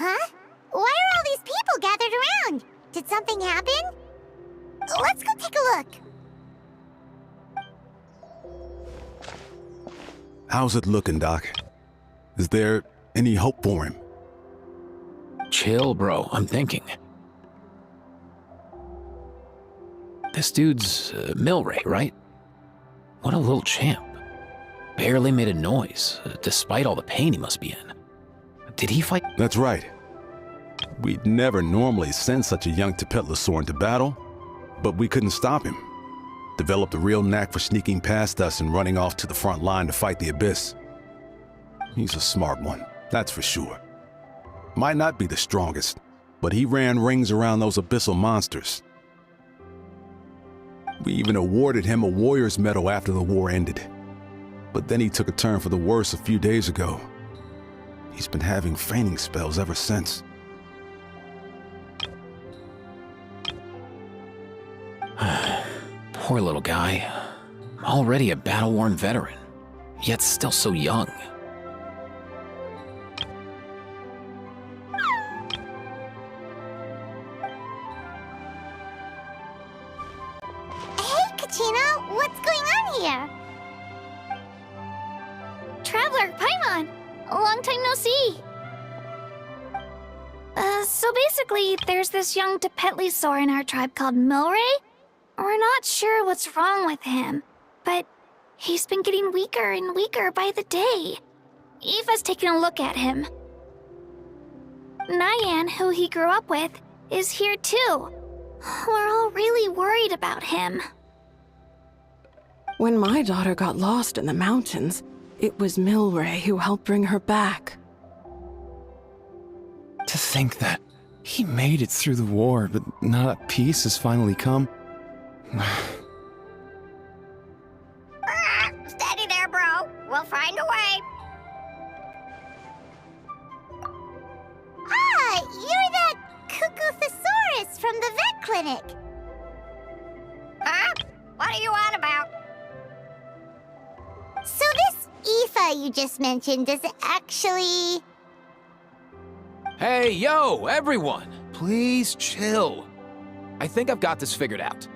Huh? Why are all these people gathered around? Did something happen? Let's go take a look. How's it looking, Doc? Is there any hope for him? Chill, bro. I'm thinking. This dude's Milray, right? What a little champ. Barely made a noise, despite all the pain he must be in. Did he fight? That's right. We'd never normally send such a young Tepetlosaur into battle, but we couldn't stop him. Developed a real knack for sneaking past us and running off to the front line to fight the Abyss. He's a smart one, that's for sure. Might not be the strongest, but he ran rings around those abyssal monsters. We even awarded him a Warrior's Medal after the war ended. But then he took a turn for the worse a few days ago. He's been having fainting spells ever since. Poor little guy. Already a battle-worn veteran, yet still so young. Hey, Kachina, what's going on here? Traveler, Paimon, a long time no see. So basically, there's this young Tepetlosaur in our tribe called Milray. We're not sure what's wrong with him, but he's been getting weaker and weaker by the day. Aoife's taking a look at him. Nyan, who he grew up with, is here too. We're all really worried about him. When my daughter got lost in the mountains, it was Milray who helped bring her back. To think that he made it through the war, but now that peace has finally come. Steady there, bro. We'll find a way. Ah, you're that Cuckoo-thesaurus from the vet clinic. Huh? What are you on about? So this Aoife you just mentioned, does it actually... Hey, yo, everyone! Please chill. I think I've got this figured out.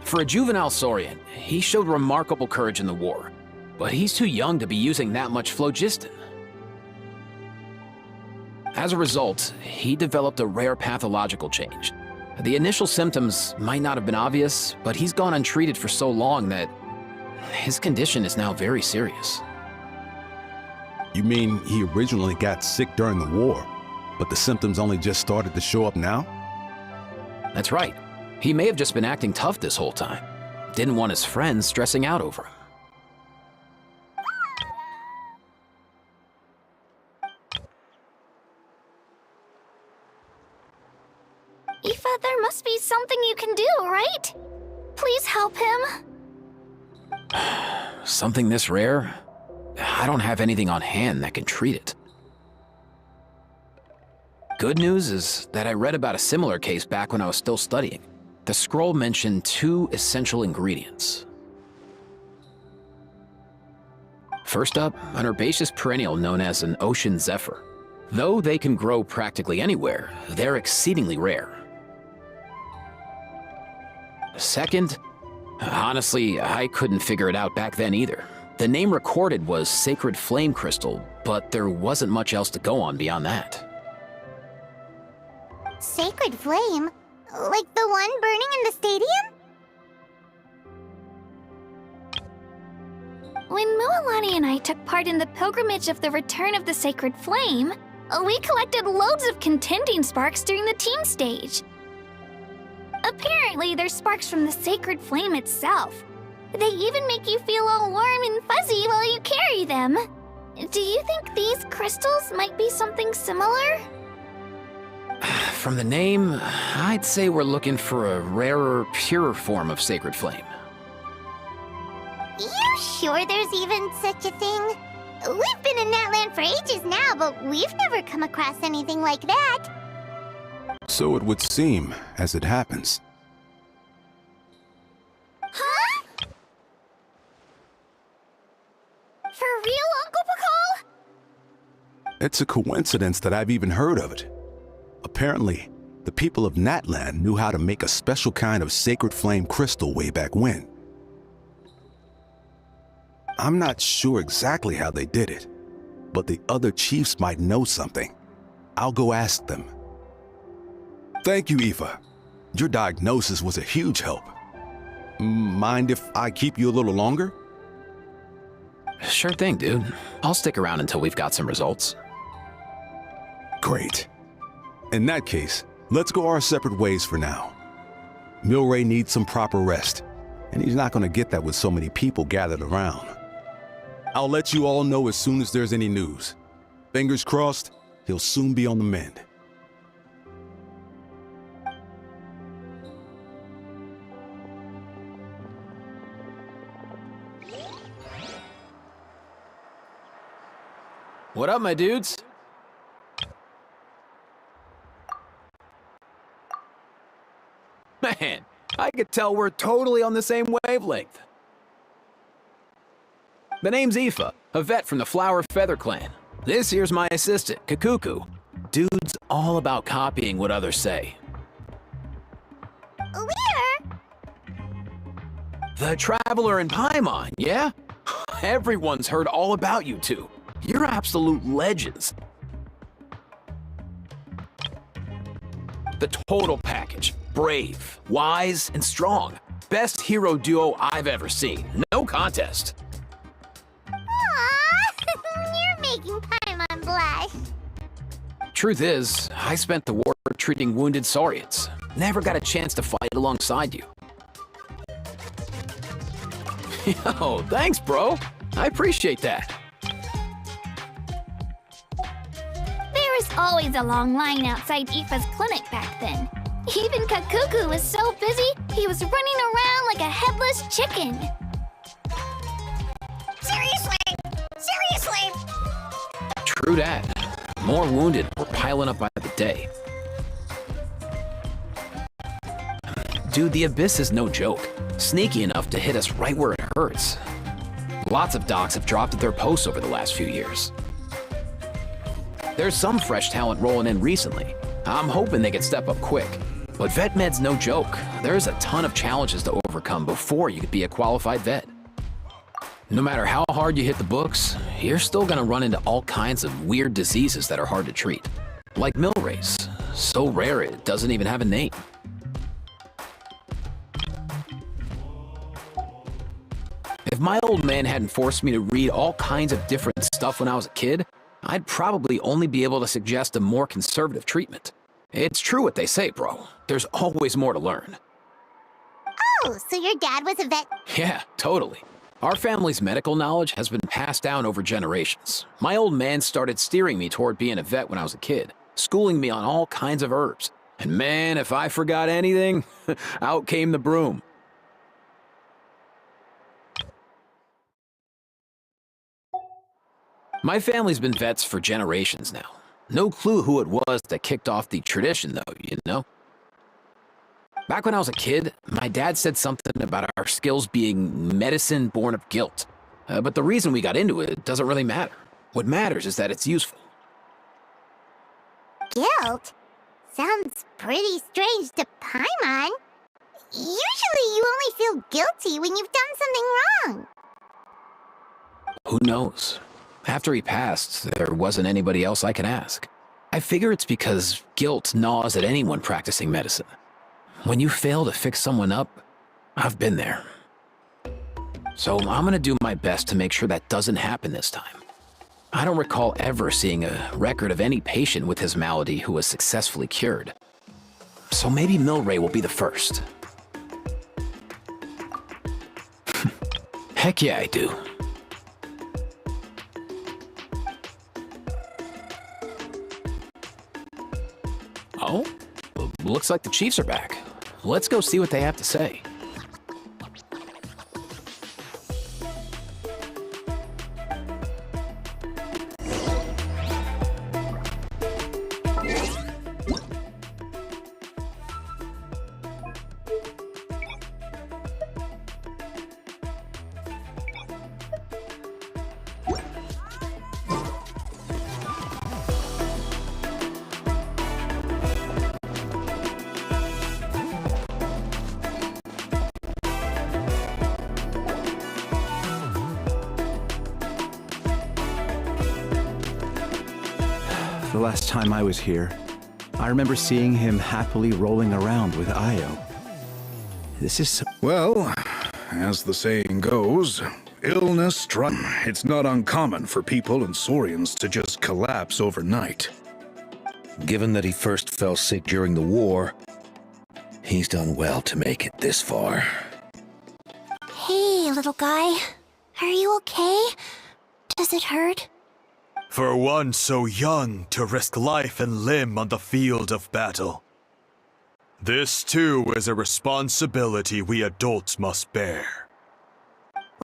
For a juvenile Saurian, he showed remarkable courage in the war, but he's too young to be using that much phlogiston. As a result, he developed a rare pathological change. The initial symptoms might not have been obvious, but he's gone untreated for so long that his condition is now very serious. You mean he originally got sick during the war, but the symptoms only just started to show up now? That's right. He may have just been acting tough this whole time. Didn't want his friends stressing out over him. Aoife, there must be something you can do, right? Please help him. Something this rare? I don't have anything on hand that can treat it. Good news is that I read about a similar case back when I was still studying. The scroll mentioned 2 essential ingredients. First up, an herbaceous perennial known as an ocean zephyr. Though they can grow practically anywhere, they're exceedingly rare. Second, Honestly, I couldn't figure it out back then either. The name recorded was Sacred Flame Crystal, but there wasn't much else to go on beyond that. Sacred flame? Like the one burning in the stadium? When Mualani and I took part in the pilgrimage of the Return of the Sacred Flame, we collected loads of contending sparks during the team stage. Apparently, they're sparks from the Sacred Flame itself. They even make you feel all warm and fuzzy while you carry them. Do you think these crystals might be something similar? From the name, I'd say we're looking for a rarer, purer form of Sacred Flame. You sure there's even such a thing? We've been in Natland for ages now, but we've never come across anything like that. So it would seem, as it happens. Huh? For real, Uncle Pakal? It's a coincidence that I've even heard of it. Apparently, the people of Natland knew how to make a special kind of sacred flame crystal way back when. I'm not sure exactly how they did it, but the other chiefs might know something. I'll go ask them. Thank you, Aoife. Your diagnosis was a huge help. Mind if I keep you a little longer? Sure thing, dude. I'll stick around until we've got some results. Great. In that case, let's go our separate ways for now. Milray needs some proper rest, and he's not going to get that with so many people gathered around. I'll let you all know as soon as there's any news. Fingers crossed, he'll soon be on the mend. What up, my dudes? Man, I could tell we're totally on the same wavelength. The name's Aoife, a vet from the Flower Feather Clan. This here's my assistant, Kakuku. Dude's all about copying what others say. We're... The Traveler in Paimon, yeah? Everyone's heard all about you two. You're absolute legends. The total package. Brave, wise, and strong. Best hero duo I've ever seen. No contest. Aww, you're making Paimon blush. Truth is, I spent the war treating wounded Saurians. Never got a chance to fight alongside you. Yo, thanks, bro. I appreciate that. There was always a long line outside Aoife's clinic back then. Even Kakuku was so busy, he was running around like a headless chicken. Seriously? Seriously? True that. More wounded were piling up by the day. Dude, the Abyss is no joke. Sneaky enough to hit us right where it hurts. Lots of docs have dropped at their posts over the last few years. There's some fresh talent rolling in recently. I'm hoping they can step up quick. But vet med's no joke. There's a ton of challenges to overcome before you could be a qualified vet. No matter how hard you hit the books, you're still gonna run into all kinds of weird diseases that are hard to treat. Like Milray's. So rare it doesn't even have a name. If my old man hadn't forced me to read all kinds of different stuff when I was a kid, I'd probably only be able to suggest a more conservative treatment. It's true what they say, bro. There's always more to learn. Oh, so your dad was a vet? Yeah, totally. Our family's medical knowledge has been passed down over generations. My old man started steering me toward being a vet when I was a kid, schooling me on all kinds of herbs. And man, if I forgot anything, out came the broom. My family's been vets for generations now. No clue who it was that kicked off the tradition, though, you know? Back when I was a kid, my dad said something about our skills being medicine born of guilt. But the reason we got into it doesn't really matter. What matters is that it's useful. Guilt? Sounds pretty strange to Paimon. Usually you only feel guilty when you've done something wrong. Who knows? After he passed, there wasn't anybody else I could ask. I figure it's because guilt gnaws at anyone practicing medicine. When you fail to fix someone up, I've been there. So I'm gonna do my best to make sure that doesn't happen this time. I don't recall ever seeing a record of any patient with his malady who was successfully cured. So maybe Milray will be the first. Heck yeah, I do. Oh, looks like the Chiefs are back. Let's go see what they have to say. The last time I was here, I remember seeing him happily rolling around with Io. This is... Well, as the saying goes, illness struck. It's not uncommon for people and Saurians to just collapse overnight. Given that he first fell sick during the war, he's done well to make it this far. Hey, little guy. Are you okay? Does it hurt? For one so young to risk life and limb on the field of battle. This too is a responsibility we adults must bear.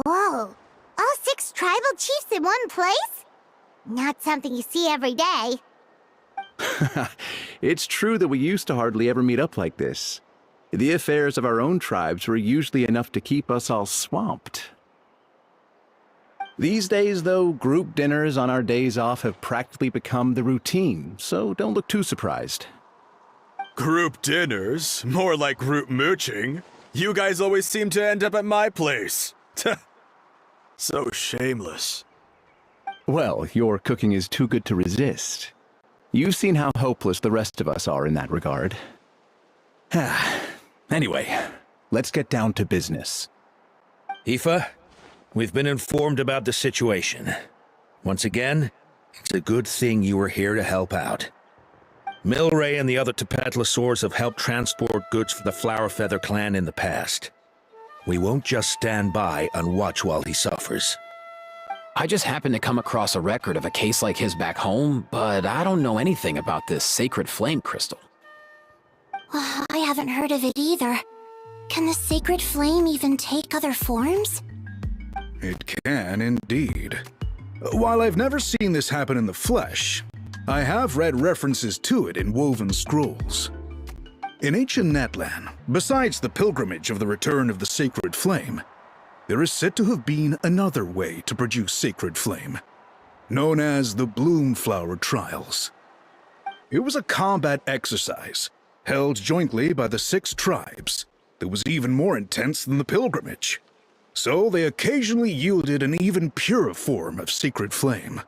Whoa. All 6 tribal chiefs in one place? Not something you see every day. It's true that we used to hardly ever meet up like this. The affairs of our own tribes were usually enough to keep us all swamped. These days, though, group dinners on our days off have practically become the routine, so don't look too surprised. Group dinners? More like group mooching. You guys always seem to end up at my place. So shameless. Well, your cooking is too good to resist. You've seen how hopeless the rest of us are in that regard. Anyway, let's get down to business. Aoife, we've been informed about the situation. Once again, it's a good thing you were here to help out. Milray and the other Tepetlosaurs have helped transport goods for the Flowerfeather clan in the past. We won't just stand by and watch while he suffers. I just happened to come across a record of a case like his back home, but I don't know anything about this sacred flame crystal. I haven't heard of it either. Can the sacred flame even take other forms? It can indeed. While I've never seen this happen in the flesh, I have read references to it in woven scrolls. In ancient Natlan, besides the pilgrimage of the return of the sacred flame, there is said to have been another way to produce sacred flame, known as the Bloomflower Trials. It was a combat exercise held jointly by the 6 tribes that was even more intense than the pilgrimage, so they occasionally yielded an even purer form of sacred flame.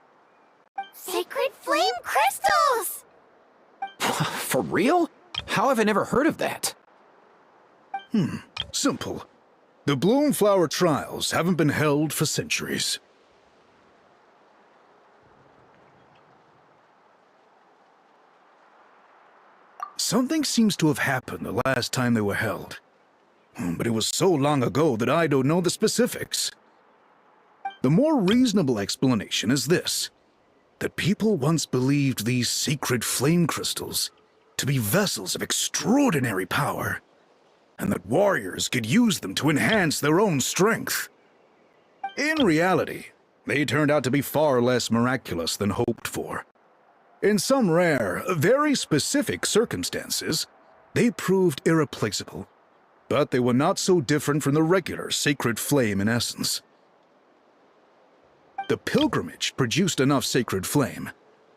Sacred flame crystals! For real? How have I never heard of that? Simple. The Bloomflower Trials haven't been held for centuries. Something seems to have happened the last time they were held. But it was so long ago that I don't know the specifics. The more reasonable explanation is this: that people once believed these sacred flame crystals to be vessels of extraordinary power, and that warriors could use them to enhance their own strength. In reality, they turned out to be far less miraculous than hoped for. In some rare, very specific circumstances, they proved irreplaceable, but they were not so different from the regular sacred flame in essence. The pilgrimage produced enough sacred flame,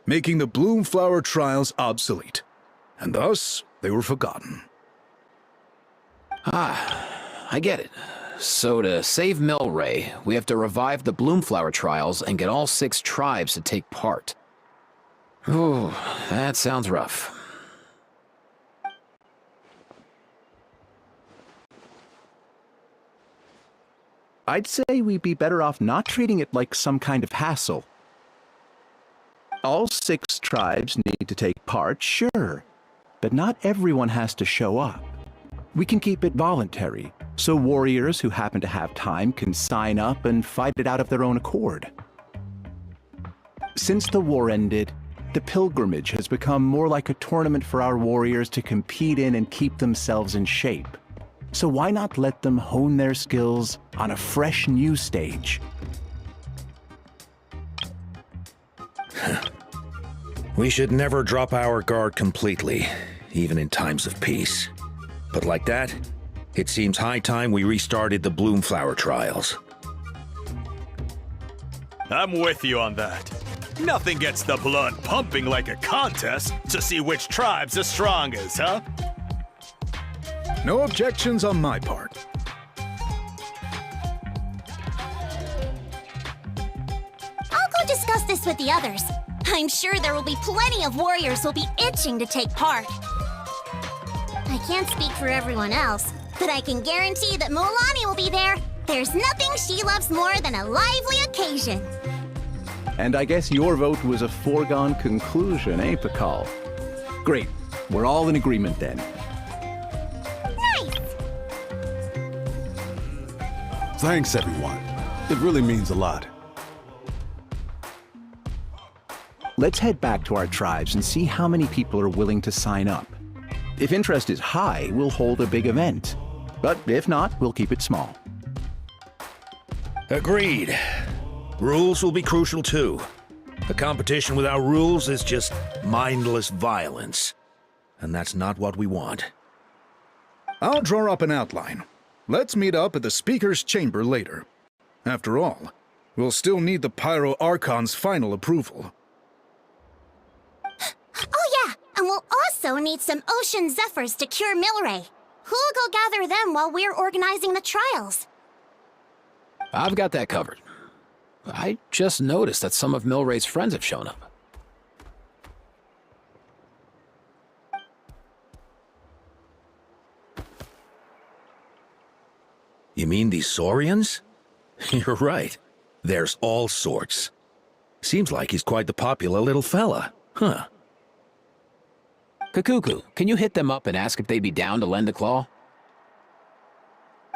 making the Bloomflower Trials obsolete, and thus they were forgotten. I get it. So to save Milray, we have to revive the Bloomflower trials and get all 6 tribes to take part. Ooh, that sounds rough. I'd say we'd be better off not treating it like some kind of hassle. All 6 tribes need to take part, sure, but not everyone has to show up. We can keep it voluntary, so warriors who happen to have time can sign up and fight it out of their own accord. Since the war ended, the pilgrimage has become more like a tournament for our warriors to compete in and keep themselves in shape. So why not let them hone their skills on a fresh new stage? We should never drop our guard completely, even in times of peace. But like that, it seems high time we restarted the Bloomflower trials. I'm with you on that. Nothing gets the blood pumping like a contest to see which tribe's the strongest, huh? No objections on my part. I'll go discuss this with the others. I'm sure there will be plenty of warriors who'll be itching to take part. I can't speak for everyone else, but I can guarantee that Mualani will be there. There's nothing she loves more than a lively occasion. And I guess your vote was a foregone conclusion, eh, Pakal? Great. We're all in agreement then. Nice! Thanks, everyone. It really means a lot. Let's head back to our tribes and see how many people are willing to sign up. If interest is high, we'll hold a big event. But if not, we'll keep it small. Agreed. Rules will be crucial too. A competition without rules is just mindless violence. And that's not what we want. I'll draw up an outline. Let's meet up at the Speaker's Chamber later. After all, we'll still need the Pyro Archon's final approval. Oh yeah, and we'll also need some Ocean Zephyrs to cure Milray. Who'll go gather them while we're organizing the trials? I've got that covered. I just noticed that some of Milray's friends have shown up. You mean these Saurians? You're right. There's all sorts. Seems like he's quite the popular little fella, huh? Kakuku, can you hit them up and ask if they'd be down to lend a claw?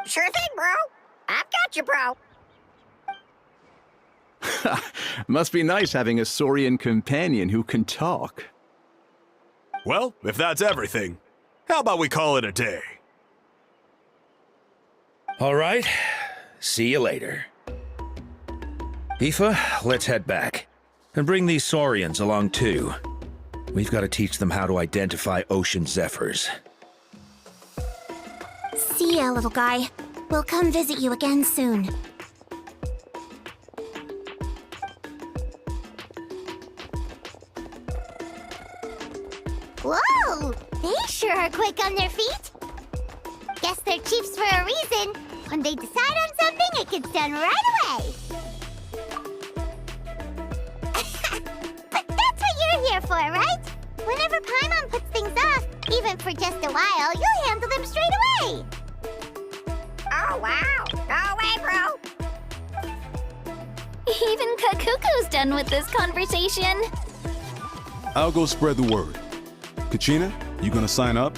Sure thing, bro. I've got you, bro. Must be nice having a Saurian companion who can talk. Well, if that's everything, how about we call it a day? All right. See you later. Aoife, let's head back. And bring these Saurians along too. We've got to teach them how to identify Ocean Zephyrs. See ya, little guy. We'll come visit you again soon. Whoa! They sure are quick on their feet. Guess they're chiefs for a reason. When they decide on something, it gets done right away. But that's what you're here for, right? Whenever Paimon puts things off, even for just a while, you'll handle them straight away. Oh, wow. Go away, bro. Even Kakuku's done with this conversation. I'll go spread the word. Kachina, you gonna sign up?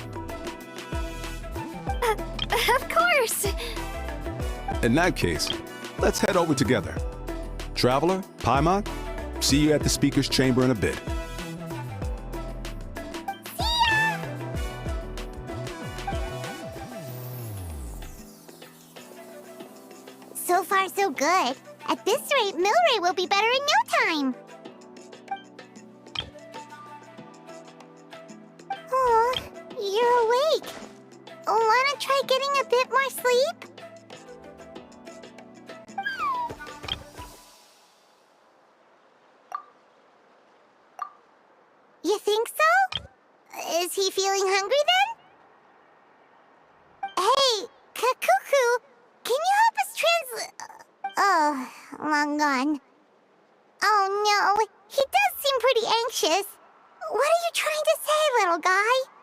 Of course. In that case, let's head over together. Traveler, Paimon, see you at the Speaker's Chamber in a bit. So far, so good. At this rate, Milray will be better in no time. Oh, you're awake. Wanna try getting a bit more sleep? You think so? Is he feeling hungry then? Hey, Oh, long gone. Oh no, he does seem pretty anxious. What are you trying to say, little guy?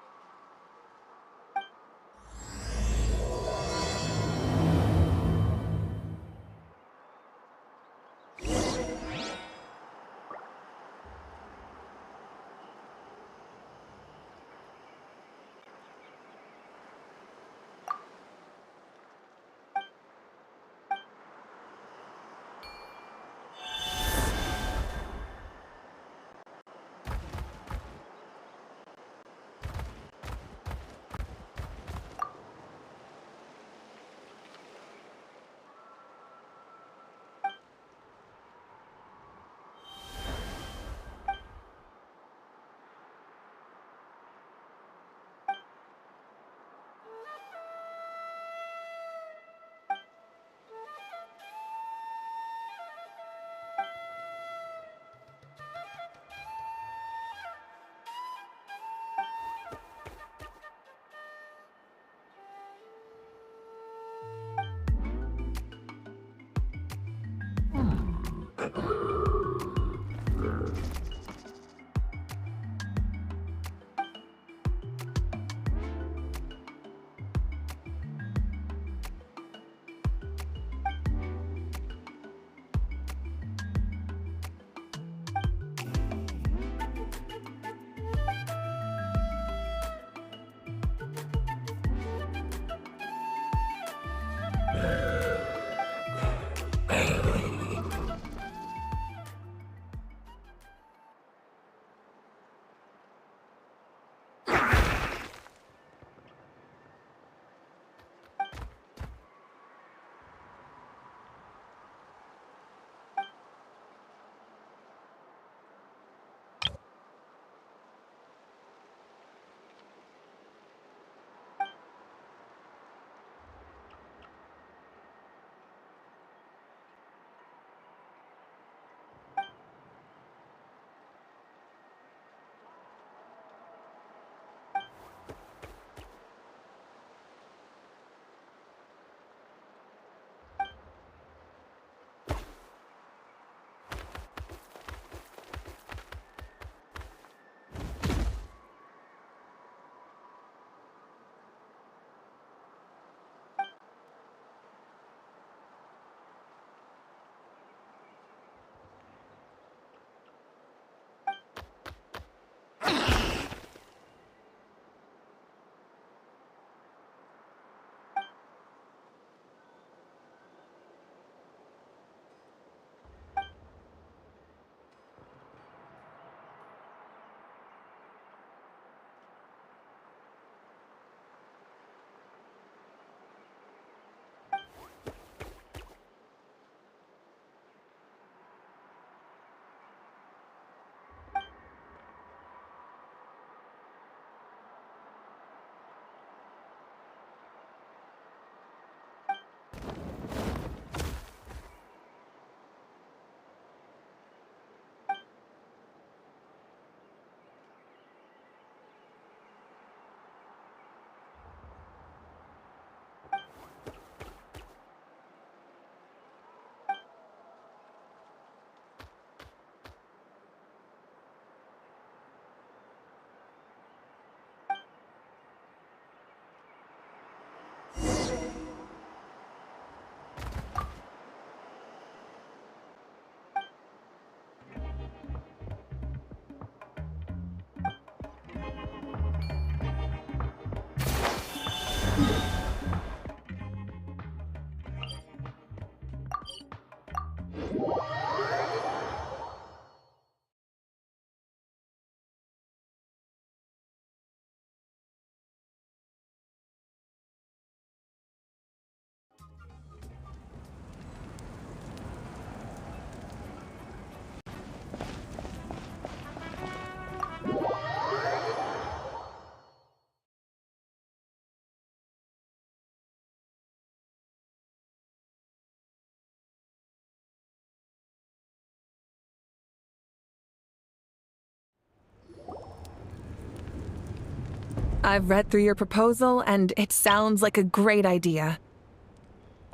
I've read through your proposal, and it sounds like a great idea.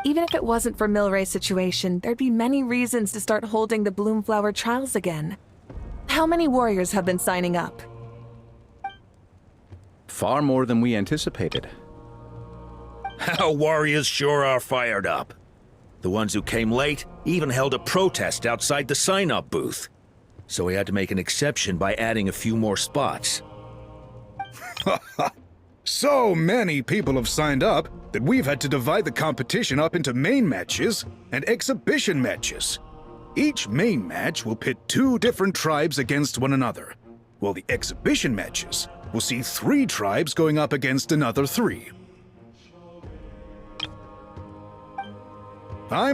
Even if it wasn't for Milray's situation, there'd be many reasons to start holding the Bloomflower trials again. How many warriors have been signing up? Far more than we anticipated. Our warriors sure are fired up. The ones who came late even held a protest outside the sign-up booth. So we had to make an exception by adding a few more spots. So many people have signed up that we've had to divide the competition up into main matches and exhibition matches. Each main match will pit 2 different tribes against one another, while the exhibition matches will see 3 tribes going up against another 3. I'm